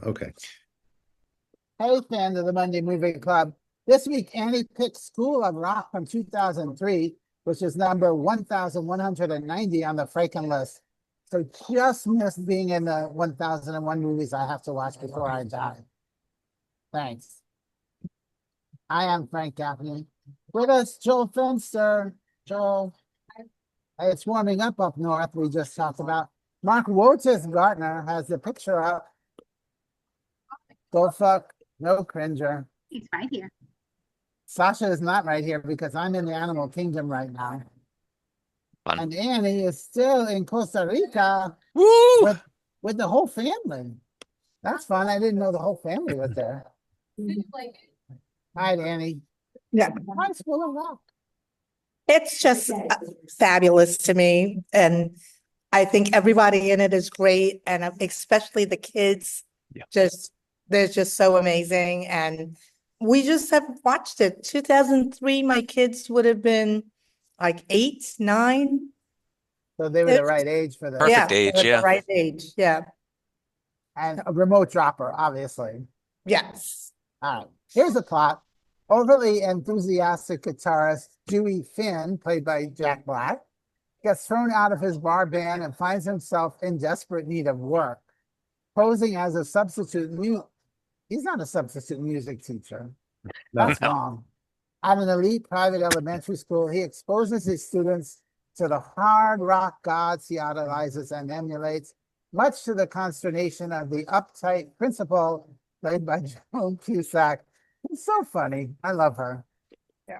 Okay. Hey, fans of the Monday Movie Club. This week, Annie picked School of Rock from 2003, which is number 1,190 on the Franken list. So just missed being in the 1001 movies I have to watch before I die. Thanks. I am Frank Gaffney. With us, Joel Finster. Joel, it's warming up north. We just talked about. Mark Wotis Gartner has the picture up. Go fuck, no cringer. He's right here. Sasha is not right here because I'm in the animal kingdom right now. Fun. And Annie is still in Costa Rica Woo! with the whole family. That's fun. I didn't know the whole family was there. Hi, Annie. Yeah, Hi, School of Rock. it's just fabulous to me. And I think everybody in it is great. And especially the kids, Yeah. they're just so amazing. And we just have watched it. 2003, my kids would have been like 8, 9. So they were the It's- right age for the Perfect Yeah, age, they're the yeah. right age. Yeah. and a remote dropper, obviously. Yes. All right. Here's the plot. Overly enthusiastic guitarist Dewey Finn, played by Jack Black, gets thrown out of his bar band and finds himself in desperate need of work, posing as a he's not a substitute music teacher. That's No. wrong. At an elite private elementary school, he exposes his students to the hard rock gods he idolizes and emulates, much to the consternation of the uptight principal, played by Joan Cusack. It's so funny. I love her. Yeah.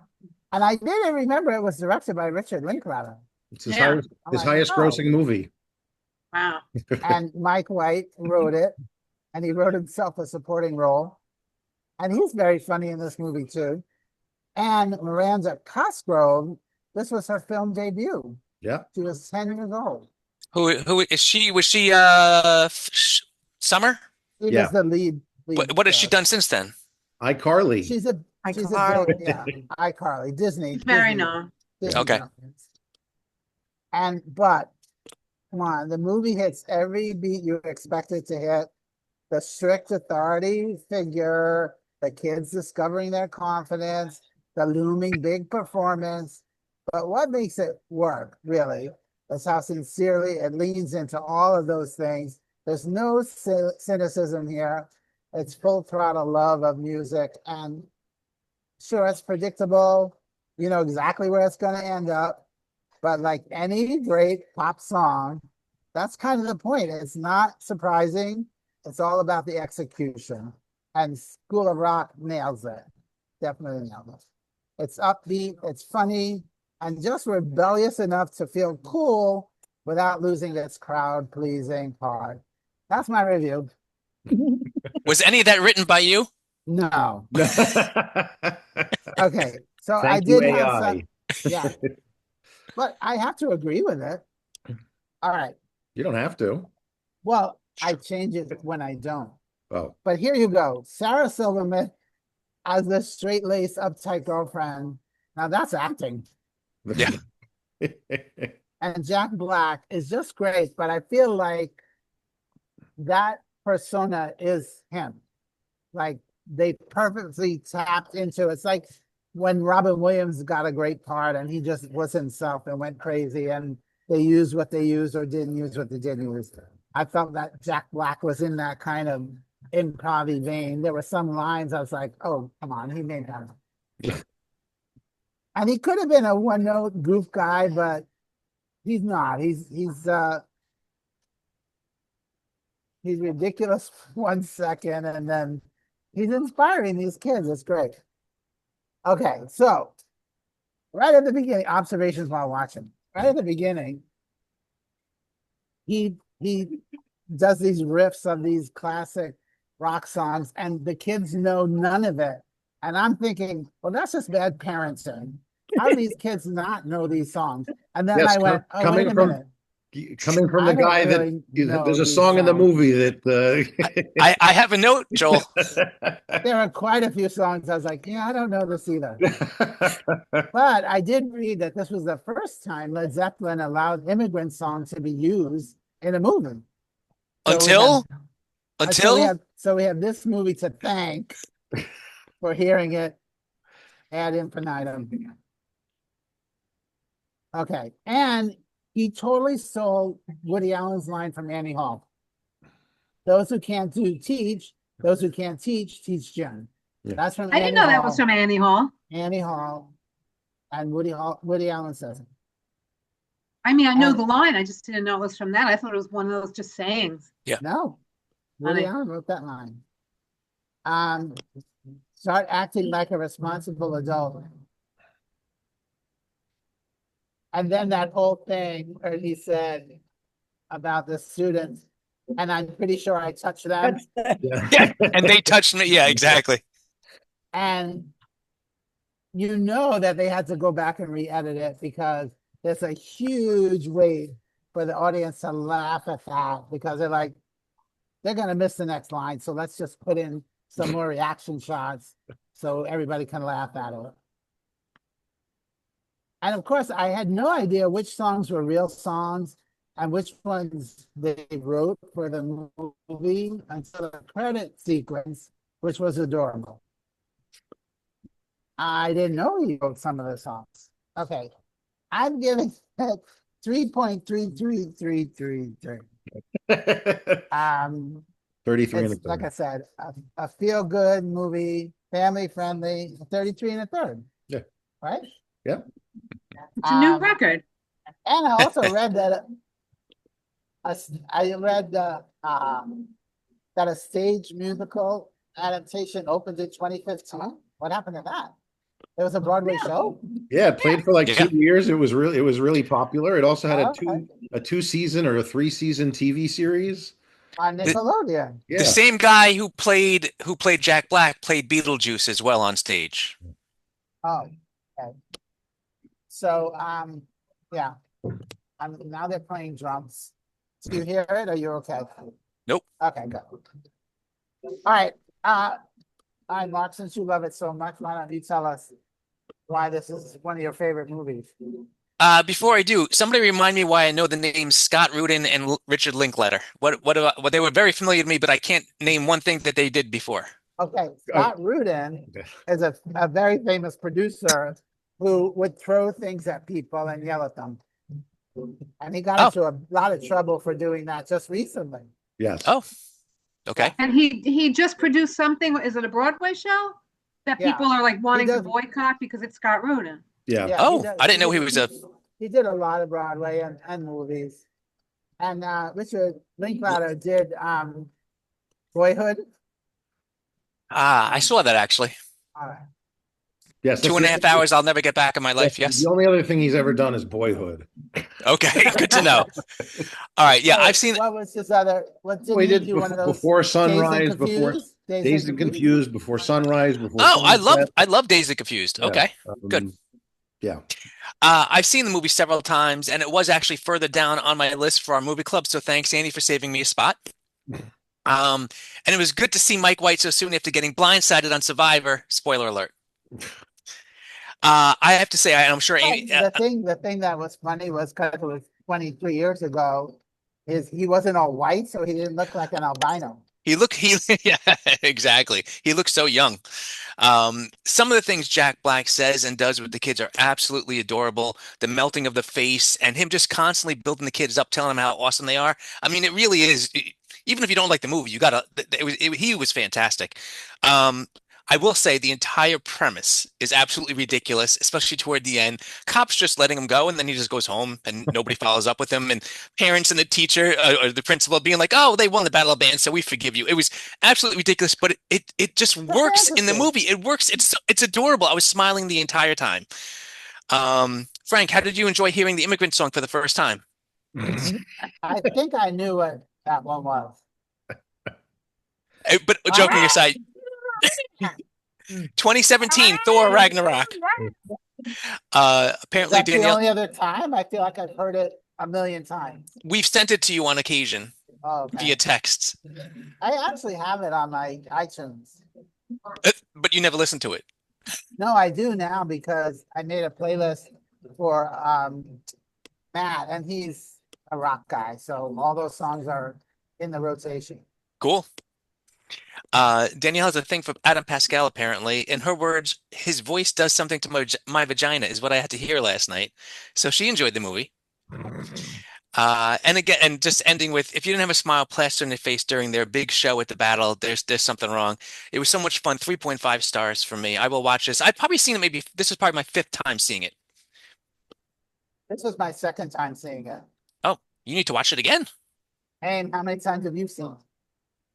And I didn't remember it was directed by Richard Linklater. It's his Yeah. highest, I'm his like, highest oh. grossing movie. Wow. And Mike White wrote it, and he wrote himself a supporting role. And he's very funny in this movie too. And Miranda Cosgrove, this was her film debut. Yeah. She was 10 years old. Who is she? Was she Summer? She Yeah. was the lead. What has she done since then? iCarly. She's a iCarly. big, yeah, iCarly, Disney. Very Disney, known. Disney Okay. reference. But come on, the movie hits every beat you expect it to hit. The strict authority figure, the kids discovering their confidence, the looming big performance. But what makes it work, really, is how sincerely it leans into all of those things. There's no cynicism here. It's full throttle love of music. And sure, it's predictable. You know exactly where it's going to end up. But like any great pop song, that's kind of the point. It's not surprising. It's all about the execution. And School of Rock nails it. Definitely nails it. It's upbeat, it's funny, and just rebellious enough to feel cool without losing its crowd-pleasing part. That's my review. Was any of that written by you? No. Okay. So I Thank you, did have AI. some, yeah. But I have to agree with it. All right. You don't have to. Well, I change it when I don't. Oh, But here you go. Sarah Silverman as the straight-laced, uptight girlfriend. Now that's acting. Yeah. And Jack Black is just great, but I feel like that persona is him. Like they perfectly tapped into it's like when Robin Williams got a great part and he just was himself and went crazy and they used what they used or didn't use what they didn't use. I felt that Jack Black was in that kind of improv vein. There were some lines I was like, oh, come on, he made that. Yeah. And he could have been a one-note goof guy, but he's not. He's ridiculous for 1 second, and then he's inspiring these kids. It's great. Okay, so right at the beginning, observations while watching. Right at the beginning, he does these riffs of these classic rock songs, and the kids know none of it. And I'm thinking, well, that's just bad parenting. How do these kids not know these songs? And then Yes, I went, oh, coming wait a from- minute. coming from I the don't guy really that know there's a these song in the songs. movie that I have a note, Joel. There are quite a few songs I was like, yeah, I don't know this either. But I did read that this was the first time Led Zeppelin allowed immigrant songs to be used in a movie. So we Until? have- Until So we have this movie to thank for hearing it ad infinitum. Okay, and he totally stole Woody Allen's line from Annie Hall. Those who can't teach, those who can't teach Jim. Yeah. That's from I didn't know that was from Annie Hall. Annie Hall, and Woody Allen says it. I mean, I know And- the line. I just didn't know it was from that. I thought it was one of those just sayings. No, Woody Funny. Allen wrote that line. Start acting like a responsible adult. And then that whole thing where he said about the students, and I'm pretty sure I touched them. yeah, and they touched me. Yeah, exactly. And you know that they had to go back and re-edit it because there's a huge wait for the audience to laugh at that because they're like, they're gonna miss the next line. So let's just put in some more reaction shots so everybody can laugh at it. And of course, I had no idea which songs were real songs and which ones they wrote for the movie until the credit sequence, which was adorable. I didn't know he wrote some of the songs. Okay. I'm giving it 3.33333. 33 and a It's like I third. said, a feel-good movie, family-friendly, 33 and a third. Yeah. Right? Yeah. It's a new record. And I also read that I read that a stage musical adaptation opened in 2015. What happened to that? There was a Broadway show? Yeah, it played for like Yeah. 2 years. It was really popular. It also had Oh, okay. a 2-season or a 3-season TV series. On Nickelodeon. Yeah. The same guy who played Jack Black played Beetlejuice as well on stage. Oh, okay. So, yeah. Now they're playing drums. Do you hear it? Are you okay? Nope. Okay, good. All right, Mark, since you love it so much, why don't you tell us why this is one of your favorite movies? Before I do, somebody remind me why I know the names Scott Rudin and Richard Linklater. What they were very familiar to me, but I can't name one thing that they did before. Okay, Scott Rudin is a very famous producer who would throw things at people and yell at them. And he got into a lot of trouble for doing that just recently. Yes. Oh, okay. And he just produced something. Is it a Broadway show that Yeah. people are like wanting to does- boycott because it's Scott Rudin? Yeah. Yeah, Oh, he does- I didn't know he was a. He did a lot of Broadway and movies. And Richard Linklater did Boyhood. I saw that actually. All right. Yes. 2.5 hours I'll never get back in my life. Yes. The only other thing he's ever done is Boyhood. Okay. Good to know. All right. Yeah, So I've seen. What was his other? What did Well, he he did do? One of those before Dazed and Sunrise, before Confused? Dazed and Confused, before Sunrise, before. Oh, Sunset. I love Dazed and Confused. Yeah. Okay. Good. Yeah. I've seen the movie several times, and it was actually further down on my list for our movie club. So thanks, Andy, for saving me a spot. And it was good to see Mike White so soon after getting blindsided on Survivor. Spoiler alert. I have to say, I'm sure Amy. The thing that was funny was because it was 23 years ago, is he wasn't all white, so he didn't look like an albino. Yeah, exactly. He looks so young. Some of the things Jack Black says and does with the kids are absolutely adorable. The melting of the face and him just constantly building the kids up, telling them how awesome they are. I mean, it really is. Even if you don't like the movie, you gotta. He was fantastic. I will say the entire premise is absolutely ridiculous, especially toward the end. Cops just letting him go, and then he just goes home, and nobody follows up with him. And parents and the teacher or the principal being like, "Oh, they won the Battle of Bands, so we forgive you." It was absolutely ridiculous, but it just works in the movie. It works. It's adorable. I was smiling the entire time. Frank, how did you enjoy hearing the Immigrant Song for the first time? I think I knew what that one was. But joking aside, 2017 Thor Ragnarok. Apparently That's the Danielle, only other time? I feel like I've heard it a million times. we've sent it to you on occasion Oh, okay. via texts, I actually have it on my iTunes. but you never listened to it. No, I do now because I made a playlist for Matt, and he's a rock guy, so all those songs are in the rotation. Cool. Danielle has a thing for Adam Pascal, apparently. In her words, his voice does something to my vagina, is what I had to hear last night. So she enjoyed the movie. And again, and just ending with, if you didn't have a smile plastered on your face during their big show at the battle, there's something wrong. It was so much fun. 3.5 stars for me. I will watch this. I've probably seen it maybe, this is probably my fifth time seeing it. This was my second time seeing it. Oh, you need to watch it again. And how many times have you seen it?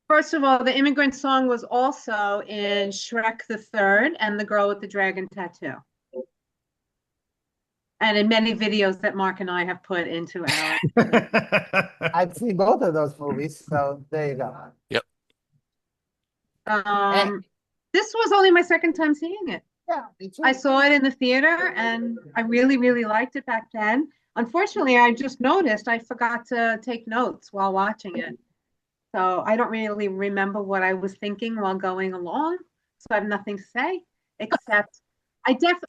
First of all, the immigrant song was also in Shrek the Third and The Girl with the Dragon Tattoo. And in many videos that Mark and I have put into our. I've seen both of those movies, so there you go. This was only my second time seeing it. Yeah, me too. I saw it in the theater and I really, really liked it back then. Unfortunately, I just noticed I forgot to take notes while watching it. So I don't really remember what I was thinking while going along. So I have nothing to say, except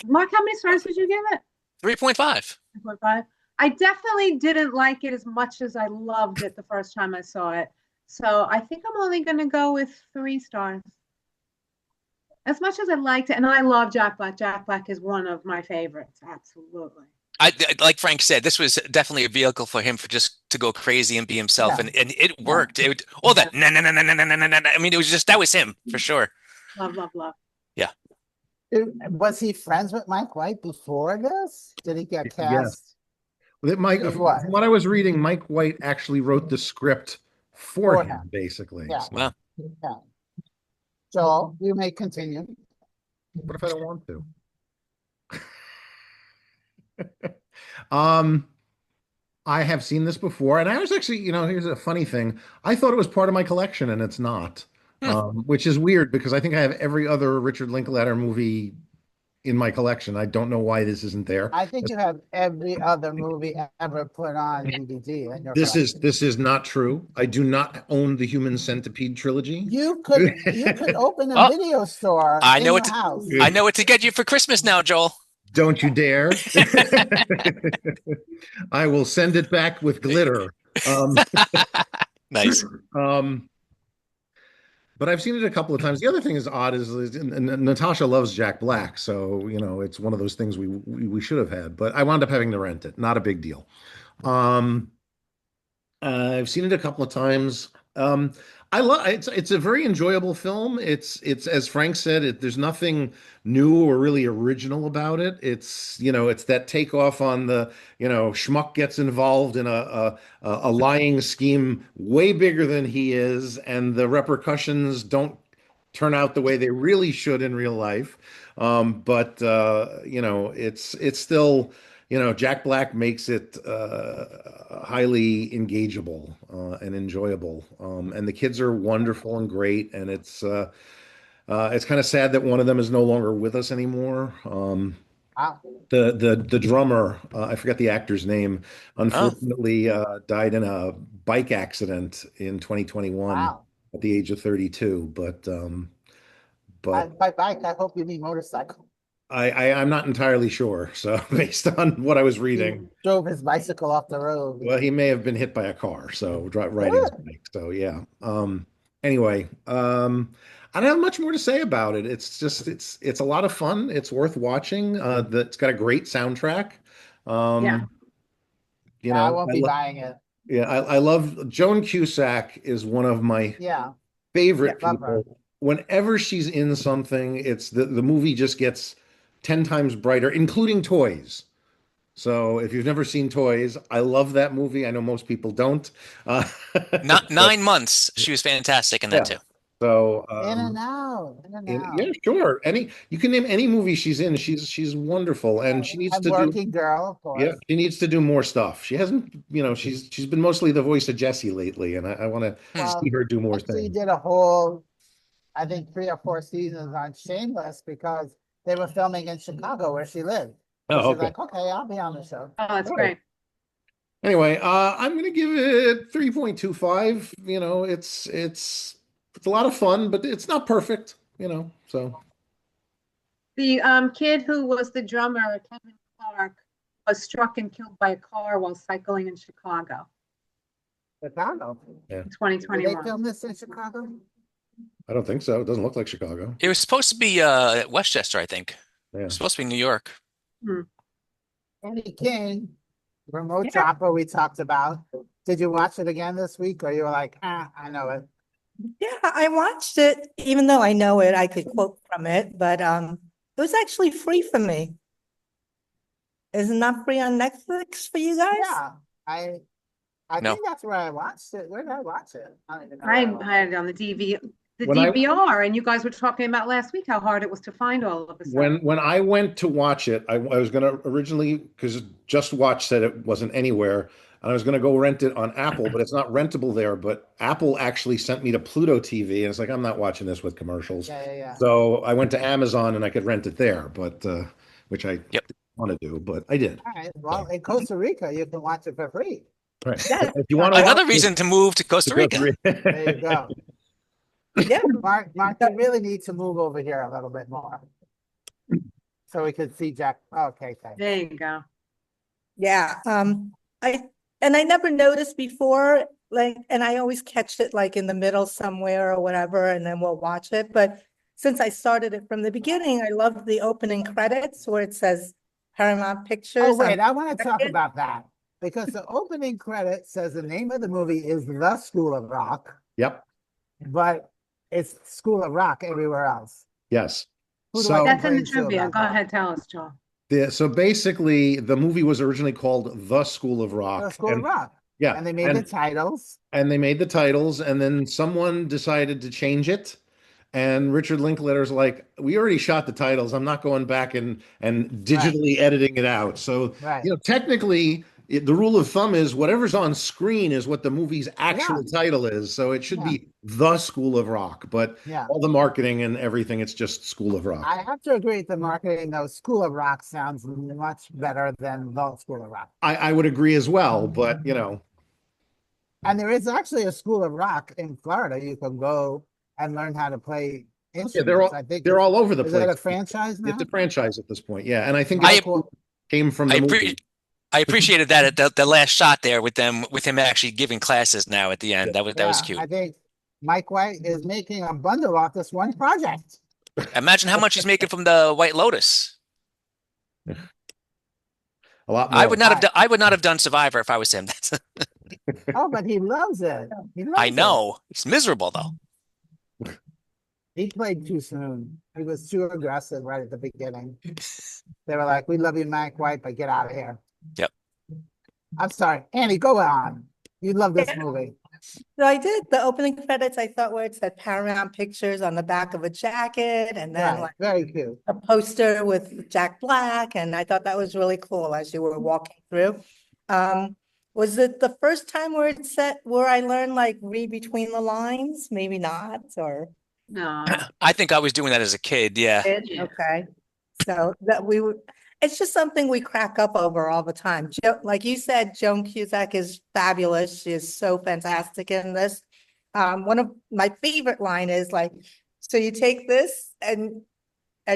Mark, how many stars did you give it? 3.5. 3.5. I definitely didn't like it as much as I loved it the first time I saw it. So I think I'm only going to go with 3 stars. As much as I liked it, and I love Jack Black. Jack Black is one of my favorites. Absolutely. Like Frank said, this was definitely a vehicle for him for just to go crazy and be himself, Yeah. and it worked. All that no. I mean, it was just that was him for sure. Love, love, love. Was he friends with Mike White before this? Did he get Yes. cast? Mike, He's what? from what I was reading, Mike White actually wrote the script for For him, him. basically. Yeah. So, Wow. Yeah. Joel, you may continue. what if I don't want to? I have seen this before, and I was actually, here's a funny thing. I thought it was part of my collection, and it's not, which is weird because I think I have every other Richard Linklater movie in my collection. I don't know why this isn't there. I think you have every other movie ever put on DVD. In your collection. This is not true. I do not own the Human Centipede trilogy. You could open a Oh, video store I in know your what to- house. I know what to get you for Christmas now, Joel. Don't you dare. I will send it back with glitter. Nice. But I've seen it a couple of times. The other thing is odd is and Natasha loves Jack Black, so it's one of those things we should have had. But I wound up having to rent it. Not a big deal. I've seen it a couple of times. I love it's a very enjoyable film. It's as Frank said, there's nothing new or really original about it. It's it's that takeoff on the schmuck gets involved in a lying scheme way bigger than he is, and the repercussions don't turn out the way they really should in real life. But it's still. Jack Black makes it highly engageable and enjoyable, and the kids are wonderful and great. And it's kind of sad that one of them is no longer with us anymore. Wow. The drummer, I forget the actor's name, unfortunately died in a bike accident in 2021 Wow. at the age of 32. But By bike, I hope you mean motorcycle. I'm not entirely sure. So based on what I was reading, He drove his bicycle off the road. well, he may have been hit by a car. So riding his bike. So yeah. Anyway, I don't have much more to say about it. It's just it's a lot of fun. It's worth watching. It's got a great soundtrack. Yeah. I won't be buying it. Yeah, I love Joan Cusack is one of my Yeah. favorite Yeah, love her. people. Whenever she's in something, it's the movie just gets 10 times brighter, including Toys. So if you've never seen Toys, I love that movie. I know most people don't. Not 9 months. She was fantastic in that too. So In and out. yeah, sure. You can name any movie she's in. She's wonderful, and she needs to do. Working Girl, of course. Yeah, she needs to do more stuff. She hasn't, she's been mostly the voice of Jessie lately, and I want to see her do more She things. did a whole, I think 3 or 4 seasons on Shameless because they were filming in Chicago where she lived. So Oh, she's okay. like, okay, I'll be on the show. Oh, that's great. Anyway, I'm going to give it 3.25. It's a lot of fun, but it's not perfect, so. The kid who was the drummer, Kevin Clark, was struck and killed by a car while cycling in Chicago Chicago. in Did they 2021. film this in Chicago? I don't think so. It doesn't look like Chicago. It was supposed to be Westchester, I think. It Yeah. was supposed to be New York. Andy King, Remote Yeah. Chopper we talked about. Did you watch it again this week or you were like, I know it? Yeah, I watched it, even though I know it, I could quote from it, but it was actually free for me. Isn't that free on Netflix for you guys? Yeah, I No. think that's where I watched it. Where did I watch it? I don't even know. I where I had it on the When I- DVR, and you guys were talking about last week how hard it was to find all of a sudden. When I went to watch it, I was going to originally, because Just Watch said it wasn't anywhere, and I was going to go rent it on Apple, but it's not rentable there. But Apple actually sent me to Pluto TV, and it's like, I'm not watching this with commercials. Yeah. So I went to Amazon and I could rent it there, but which I Yep. didn't want to do, but I did. All right. Well, in Costa Rica, you can watch it for free. Right. Yeah. If you want to Another reason to move to Costa Rica. There you go. Yeah, Mark, you really need to move over here a little bit more. So we could see Jack. Okay, thanks. There you go. yeah. I never noticed before, like, and I always catch it like in the middle somewhere or whatever, and then we'll watch it. But since I started it from the beginning, I love the opening credits where it says Paramount Pictures. Oh, wait, on- I want to talk second. about that because the opening credit says the name of the movie is The School of Rock, Yep. but it's School of Rock everywhere else. Yes. Who do So I That's in the complain to trivia. about Go that? ahead, tell us, Joel. so basically, the movie was originally called The School of Rock. The School of and- Rock. Yeah. And they made the titles. and they made the titles, and then someone decided to change it. And Richard Linklater's like, we already shot the titles. I'm not going back and digitally editing it out. So, Right. technically, the rule of thumb is whatever's on screen is what the movie's actual title is. So it should Yeah. be The School of Rock, but Yeah. all the marketing and everything, it's just School of Rock. I have to agree with the marketing, though. School of Rock sounds much better than The School of Rock. I would agree as well, but And there is actually a School of Rock in Florida. You can go and learn how to play instruments. yeah, they're all I think they're all over the is place. it a franchise now? It's a franchise at this point, yeah. And I think I- it came from I the movie. I appreciated that at the last shot there with him actually giving classes now at the end. That was Yeah, cute. I think Mike White is making a bundle off this one project. Imagine how much he's making from the White Lotus. A lot more. I would not have done Survivor if I was him. That's, Oh, but he loves it. He loves I it. know. He's miserable though. He played too soon. He was too aggressive right at the beginning. They were like, "We love you, Mike White, but get out of here." Yep. I'm sorry, Annie. Go on. You love this movie. So I did the opening credits. I thought where it said Paramount Pictures on the back of a jacket, and then Right, like very cute. a poster with Jack Black, and I thought that was really cool as you were walking through. Was it the first time where it said where I learned like read between the lines? Maybe not, or No. I think I was doing that as a kid. Yeah. Yeah. okay. So that we would, it's just something we crack up over all the time. Like you said, Joan Cusack is fabulous. She is so fantastic in this. One of my favorite line is like, so you take this and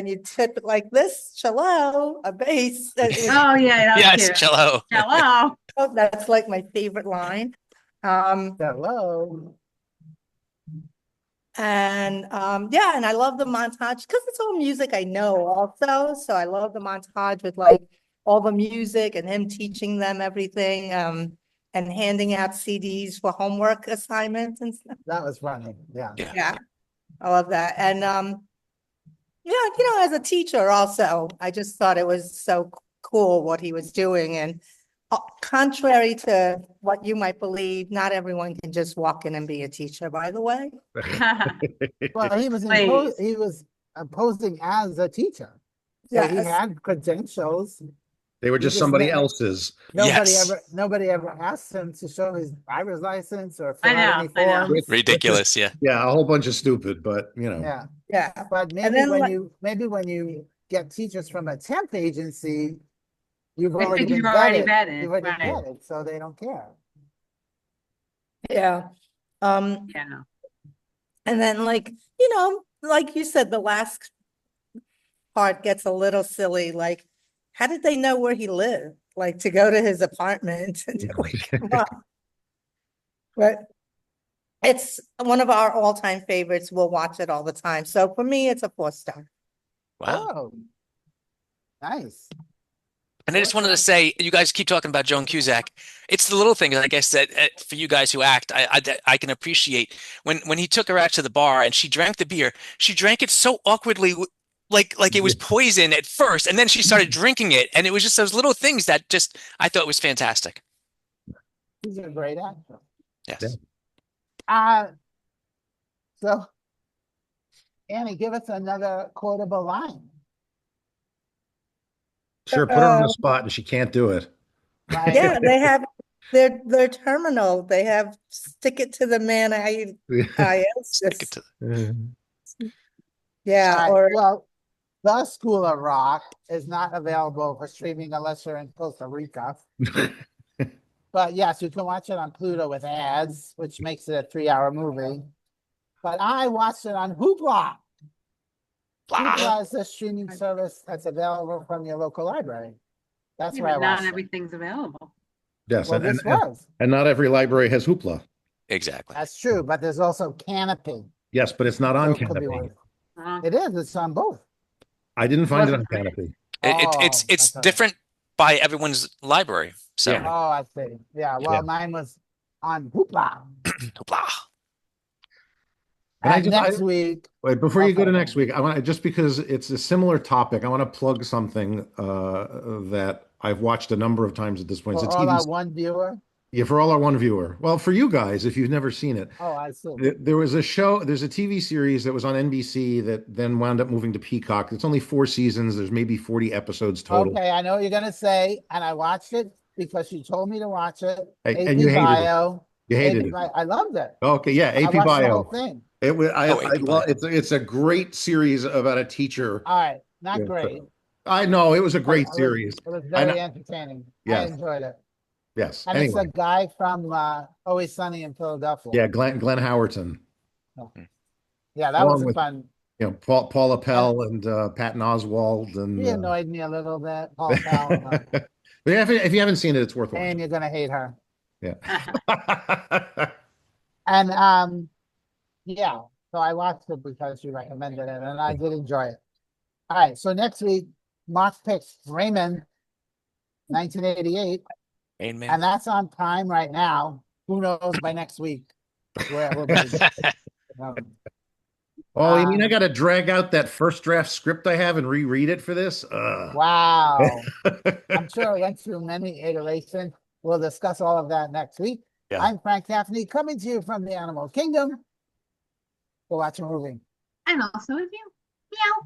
you tip it like this, cello, a bass. Oh, yeah, that was Yes, cute. cello. Hello. That's like my favorite line. Hello. Yeah, and I love the montage because it's all music I know also. So I love the montage with like all the music and him teaching them everything, and handing out CDs for homework assignments and stuff. That was funny. Yeah. Yeah, I love that. And yeah, as a teacher also, I just thought it was so cool what he was doing. And contrary to what you might believe, not everyone can just walk in and be a teacher, by the way. Well, he was Please. posing as a teacher. So he Yes. had credentials. They were You just just somebody never- else's. Yes. Nobody ever asked him to show his driver's license or I fill out any know, I know. forms. Ridiculous. Yeah. Yeah, a whole bunch of stupid, but Yeah, Yeah. but maybe then, when like- you get teachers from a temp agency, you've They already think been you're already vetted. vetted, You've already right. vetted, so they don't care. Yeah. Yeah. And then like you said, the last part gets a little silly. Like, how did they know where he lived? Like to go to his apartment and to wake him up. But It's one of our all-time favorites. We'll watch it all the time. So for me, it's a 4-star. Wow. Oh, nice. And I just wanted to say, you guys keep talking about Joan Cusack. It's the little things, like I said, for you guys who act, I can appreciate when he took her out to the bar and she drank the beer. She drank it so awkwardly, like it was poison at first, and then she started drinking it, and it was just those little things that just I thought was fantastic. He's a great actor. Yes. So Annie, give us another quotable line. Sure, put her on the spot and she can't do it. Right? Yeah, they have their terminal. They have stick it to the man. Stick it to Yeah, All right, or well, The School of Rock is not available for streaming unless you're in Costa Rica. But yes, you can watch it on Pluto with ads, which makes it a 3-hour movie. But I watched it on Hoopla. Hoopla is a streaming service that's available from your local library. That's Yeah, where I but not watched it. everything's available. Yes, Well, this was. and not every library has Hoopla. Exactly. That's true, but there's also Canopy. Yes, but it's not So on it could be Canopy. one. It is, it's on both. I didn't find it on Wasn't great. Canopy. It's Oh, that's all right. different by everyone's library. So Yeah. Oh, I see. Yeah, well, Yeah. mine was on Hoopla. blah. And I And just- next week, Wait, before you go to Okay. next week, I want to, just because it's a similar topic, I want to plug something that I've watched a number of times at this point. for It's a all TV our one viewer. yeah, for all our one viewer. Well, for you guys, if you've never seen it, Oh, I see. there was a show, there's a TV series that was on NBC that then wound up moving to Peacock. It's only 4 seasons. There's maybe 40 episodes total. Okay, I know what you're gonna say, and I watched it because you told me to watch it. And you hated it. Bio. You hated AP it. Bio. I loved it. Okay, yeah, I AP watched the whole Bio. thing. It was I AP love Bio. it's a great series about a teacher. All right, not Yeah, great. I know it was a but great it was- series. It was I very know. entertaining. I Yes. enjoyed it. Yes. And it's Anyway, a guy from Always Sunny in Philadelphia. yeah, Glenn Howerton. Yeah, that Along was with- fun. You know, Paula Pell and Patton Oswalt and He annoyed me a little bit, Paul Powell. but yeah, if you haven't seen it, it's worth And watching. you're gonna hate her. Yeah. And yeah, so I watched it because you recommended it, and I did enjoy it. All right, so next week, Mark picks Raymond, 1988, Main man. and that's on Prime right now. Who knows by next week where it will be. Um, Oh, you mean I got to drag out that first draft script I have and reread it for this? Wow. I'm sure it went through many iterations. We'll discuss all of that next week. Yeah. I'm Frank Gaffney, coming to you from the Animal Kingdom. Go watch a movie. And also with you. Meow.